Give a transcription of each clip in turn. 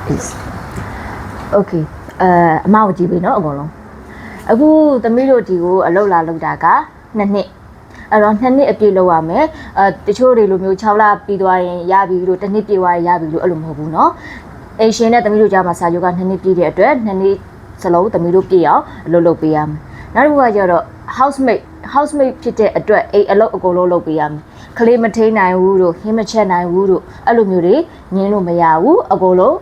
peace okay အမကိုကြည့်ပြီနော်အကုန်လုံးအခုသမီးတို့ဒီကိုအလုပ်လာလုပ်တာက2 နှစ်အဲ့တော့2 နှစ်အပြည့်လောက်ရမယ်တချို့တွေလိုမျိုး6လပြီးသွားရင်ရပြီလို့1 နှစ်ပြည့်သွားရင်ရပြီလို့အဲ့လိုမဟုတ်ဘူးနော်အိမ်ရှင်နဲ့သမီးတို့ကြားမှာစာချုပ်က2 နှစ်ပြည့်တဲ့အတွက်2 နှစ်စလုံးသမီးတို့ပြည့်အောင်အလုပ်လုပ်ပေးရမယ်နောက်တစ်ခုကကျတော့ housemate ဖြစ်တဲ့အတွက်အိမ်အလုပ်အကုန်လုံးလုပ်ပေးရမယ်ကလေးမထိန်နိုင်ဘူးတို့ဟင်းမချက်နိုင်ဘူးတို့အဲ့လိုမျိုးတွေညင်းလို့မရဘူးအကုန်လုံး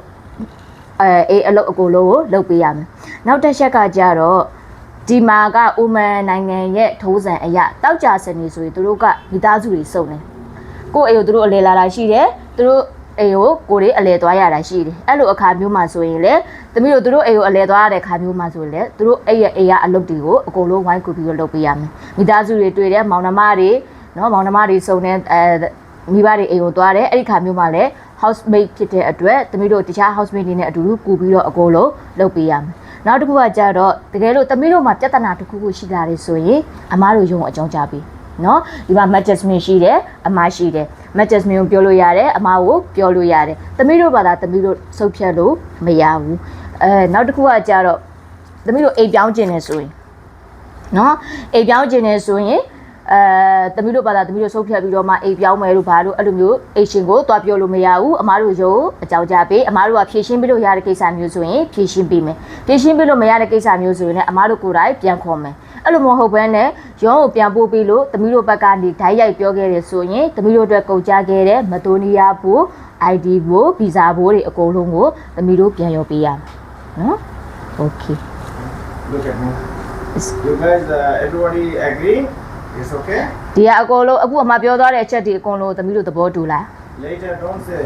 အိမ်အလုပ်အကုန်လုံးကိုလုပ်ပေးရမယ်နောက်တစ်ချက်ကကျတော့ဒီမှာကအိုမန်နိုင်ငံရဲ့ထိုးစံအရာတောက်ကြစနေဆိုရင်သူတို့ကမိသားစုတွေစုံတယ်ကိုယ့်အိမ်ကိုသူတို့အလဲလာတာရှိတယ်သူတို့အိမ်ကိုကိုယ်တွေအလဲသွားရတာရှိတယ်အဲ့လိုအခါမျိုးမှာဆိုရင်လေသမီးတို့သူတို့အိမ်ကိုအလဲသွားရတဲ့အခါမျိုးမှာဆိုရင်လေသူတို့အိမ်ရဲ့အိမ်ကအလုပ်တွေကိုအကုန်လုံးဝိုင်းကူပြီးတော့လုပ်ပေးရမယ်မိသားစုတွေတွေ့တယ်မောင်နှမတွေနော်မောင်နှမတွေစုံတဲ့မိဘတွေအိမ်ကိုသွားတယ်အဲ့ဒီခါမျိုးမှာလေ housemate ဖြစ်တဲ့အတွက်သမီးတို့တခြား housemate တွေနဲ့အတူတူကူပြီးတော့အကုန်လုံးလုပ်ပေးရမယ်နောက်တစ်ခုကကြတော့တကယ်လို့သမီးတို့မှာပြဿနာတစ်ခုခုရှိလာတယ်ဆိုရင်အမားတို့ရုံအကြောင်းကြားပေးနော်ဒီမှာ Jasmine ရှိတယ်အမားရှိတယ် Jasmine ကိုပြောလို့ရတယ်အမားကိုပြောလို့ရတယ်သမီးတို့ဘာသာသမီးတို့စုပ်ဖြတ်လို့မရဘူးနောက်တစ်ခုကကြတော့သမီးတို့အိမ်ပြောင်းကျင်နေဆိုရင်နော်အိမ်ပြောင်းကျင်နေဆိုရင်သမီးတို့ဘာသာသမီးတို့စုပ်ဖြတ်ပြီးတော့မှအိမ်ပြောင်းမယ်လို့ဘာလို့အဲ့လိုမျိုးအိမ်ရှင်ကိုတွားပြောလို့မရဘူးအမားတို့ရုံအကြောင်းကြားပေးအမားတို့ကဖြည့်ရှင်းပြီးလို့ရတဲ့ကိစ္စမျိုးဆိုရင်ဖြည့်ရှင်းပေးမယ်ဖြည့်ရှင်းပြီးလို့မရတဲ့ကိစ္စမျိုးဆိုရင်လည်းအမားတို့ကိုယ်တိုင်ပြန်ခေါ်မယ်အဲ့လိုမဟုတ်ဘဲနဲ့ရုံးကိုပြန်ပို့ပြီးလို့သမီးတို့ဘက်ကနေဓာတ်ရိုက်ပြောခဲ့တယ်ဆိုရင်သမီးတို့အတွက်ကုန်ကြခဲ့တဲ့မတိုနီးယားဖို့ ID ဖို့ဗီဇာဖို့တွေအကုန်လုံးကိုသမီးတို့ပြန်ရောပေးရမယ်နော် Okay Look at me. You guys, everybody agree? It's okay? ဒီကအကုန်လုံးအခုအမပြောသွားတဲ့အချက်တွေအကုန်လုံးသမီးတို့သဘောတူလား Later, don't say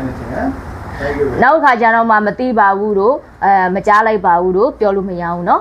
anything, huh? Thank you. နောက်ခါကျတော့မှမသိပါဘူးတို့မကြားလိုက်ပါဘူးတို့ပြောလို့မရဘူးเนาะ